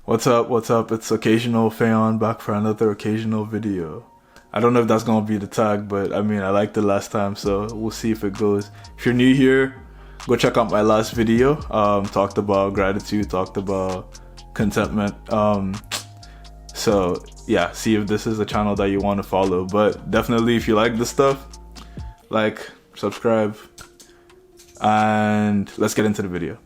What's up? What's up? It's Occasional Fayon back for another occasional video. I don't know if that's gonna be the tag, but I mean, I liked it last time, so we'll see if it goes. If you're new here, go check out my last video. Talked about gratitude, talked about contentment. So yeah, see if this is a channel that you want to follow. But definitely, if you like this stuff, like, subscribe, and let's get into the video.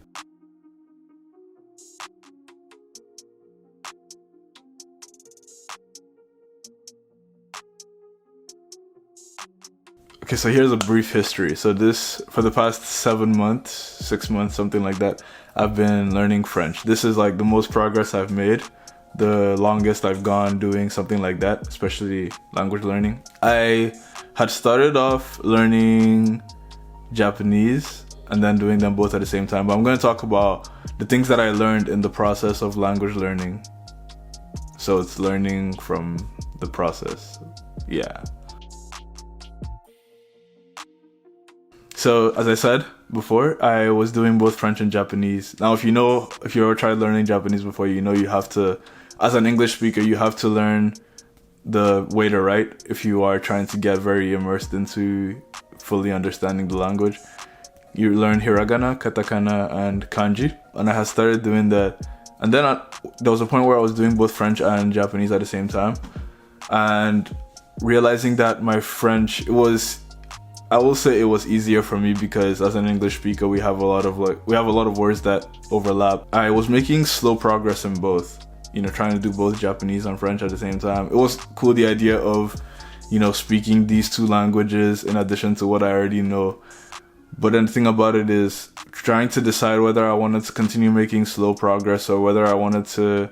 Okay, so here's a brief history. So for the past 7 months, 6 months, something like that, I've been learning French. This is like the most progress I've made, the longest I've gone doing something like that, especially language learning. I had started off learning Japanese and then doing them both at the same time, but I'm going to talk about the things that I learned in the process of language learning. So it's learning from the process. Yeah. So as I said before, I was doing both French and Japanese. Now, if you ever tried learning Japanese before, you know you have to, as an English speaker, you have to learn the way to write if you are trying to get very immersed into fully understanding the language. You learn hiragana, katakana, and kanji. And I had started doing that. And then there was a point where I was doing both French and Japanese at the same time. And realizing that my French, I will say it was easier for me because as an English speaker, we have a lot of words that overlap. I was making slow progress in both, trying to do both Japanese and French at the same time. It was cool, the idea of, speaking these two languages in addition to what I already know. But then the thing about it is trying to decide whether I wanted to continue making slow progress or whether I wanted to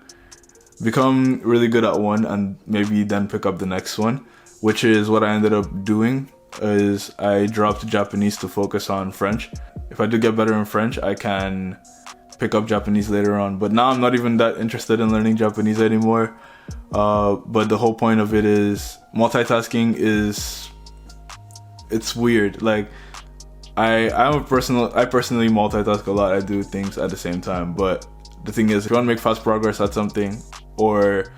become really good at one and maybe then pick up the next one, which is what I ended up doing. Is I dropped Japanese to focus on French. If I do get better in French, I can pick up Japanese later on. But now I'm not even that interested in learning Japanese anymore. But the whole point of it is multitasking it's weird. Like I personally multitask a lot. I do things at the same time. But the thing is, if you want to make fast progress at something or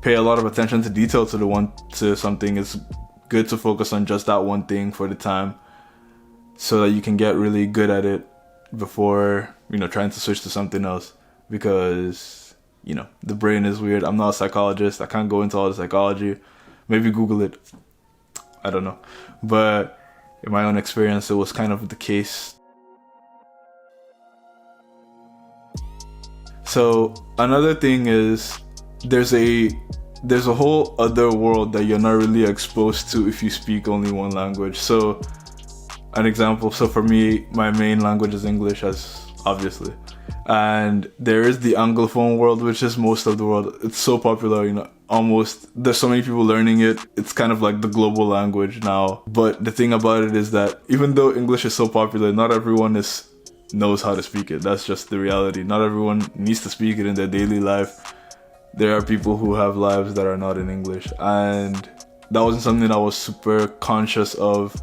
pay a lot of attention to detail to something, it's good to focus on just that one thing for the time so that you can get really good at it before, trying to switch to something else, because, the brain is weird. I'm not a psychologist. I can't go into all the psychology. Maybe Google it. I don't know. But in my own experience, it was kind of the case. So another thing is there's a whole other world that you're not really exposed to if you speak only one language. So an example, so for me, my main language is English, as obviously, and there is the Anglophone world, which is most of the world. It's so popular, there's so many people learning it. It's kind of like the global language now. But the thing about it is that even though English is so popular, not everyone knows how to speak it. That's just the reality. Not everyone needs to speak it in their daily life. There are people who have lives that are not in English, and that wasn't something I was super conscious of.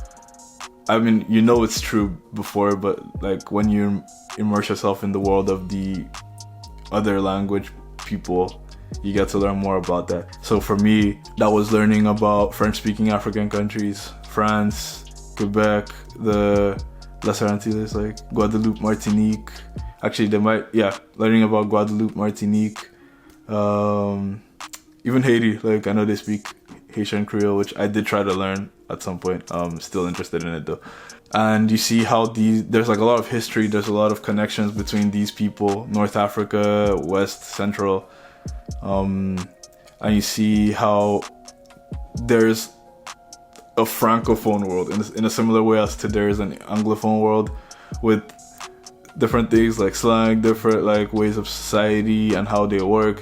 I mean, it's true before, but like when you immerse yourself in the world of the other language people, you get to learn more about that. So for me, that was learning about French-speaking African countries, France, Quebec, the Lesser Antilles, like Guadeloupe, Martinique. Actually, learning about Guadeloupe, Martinique, even Haiti. Like I know they speak Haitian Creole, which I did try to learn at some point. Still interested in it though. And you see how there's like a lot of history, there's a lot of connections between these people, North Africa, West, Central, and you see how there's a francophone world in a similar way as to there's an anglophone world with different things like slang, different like ways of society and how they work.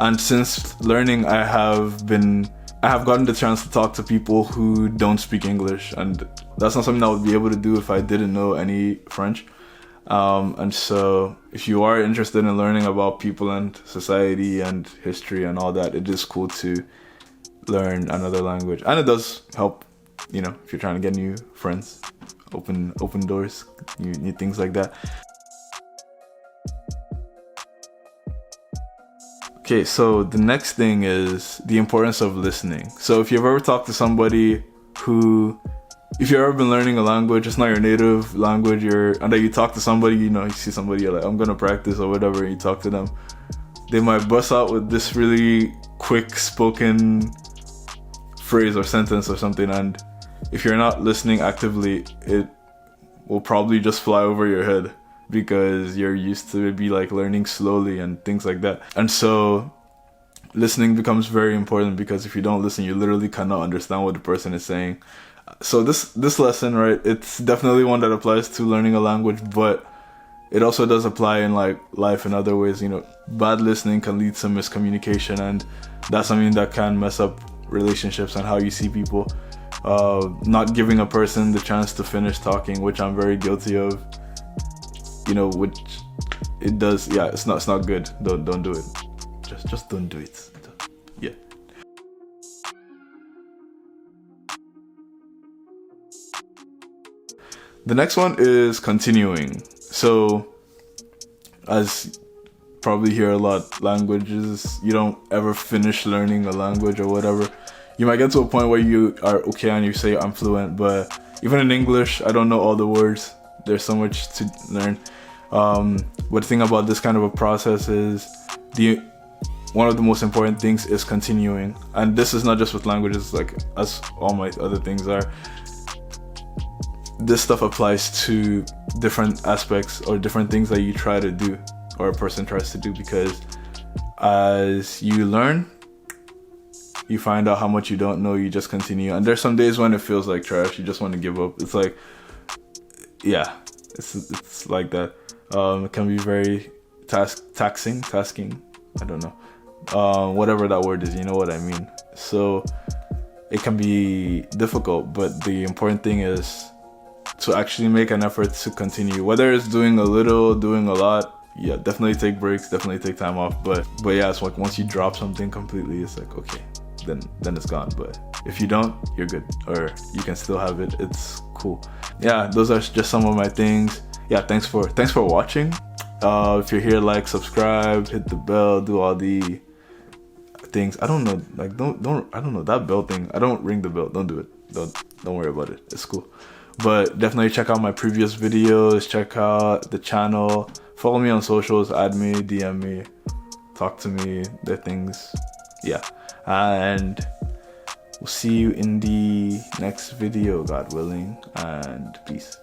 And since learning, I have gotten the chance to talk to people who don't speak English, and that's not something I would be able to do if I didn't know any French. And so if you are interested in learning about people and society and history and all that, it is cool to learn another language. And it does help, if you're trying to get new friends, open doors, new things like that. Okay, so the next thing is the importance of listening. So if you've ever talked to somebody who, if you've ever been learning a language, it's not your native language, and then you talk to somebody, you know, you see somebody, you're like, I'm gonna practice or whatever, and you talk to them, they might bust out with this really quick spoken phrase or sentence or something, and if you're not listening actively, it will probably just fly over your head because you're used to be like learning slowly and things like that. And so listening becomes very important, because if you don't listen, you literally cannot understand what the person is saying. So this lesson, right, it's definitely one that applies to learning a language, but it also does apply in like life in other ways. You know, bad listening can lead to miscommunication, and that's something that can mess up relationships and how you see people. Not giving a person the chance to finish talking, which I'm very guilty of. You know, which it does. Yeah, it's not good. Don't do it. Just don't do it. Yeah. The next one is continuing. So, as probably hear a lot, languages, you don't ever finish learning a language or whatever. You might get to a point where you are okay and you say I'm fluent, but even in English, I don't know all the words. There's so much to learn. But the thing about this kind of a process is one of the most important things is continuing. And this is not just with languages, like as all my other things are. This stuff applies to different aspects or different things that you try to do or a person tries to do, because as you learn, you find out how much you don't know, you just continue. And there's some days when it feels like trash, you just want to give up. It's like, yeah, it's like that. It can be very tasking, I don't know. Whatever that word is, you know what I mean. So it can be difficult, but the important thing is to actually make an effort to continue. Whether it's doing a little, doing a lot, yeah, definitely take breaks, definitely take time off. But yeah, it's like once you drop something completely, it's like, okay, then it's gone. But if you don't, you're good, or you can still have it. It's cool. Yeah, those are just some of my things. Yeah, thanks for watching. If you're here, like, subscribe, hit the bell, do all the things. I don't know, like don't I don't know that bell thing. I don't ring the bell. Don't do it. Don't worry about it. It's cool. But definitely check out my previous videos. Check out the channel. Follow me on socials. Add me, DM me, talk to me. The things. Yeah, and we'll see you in the next video, God willing, and peace.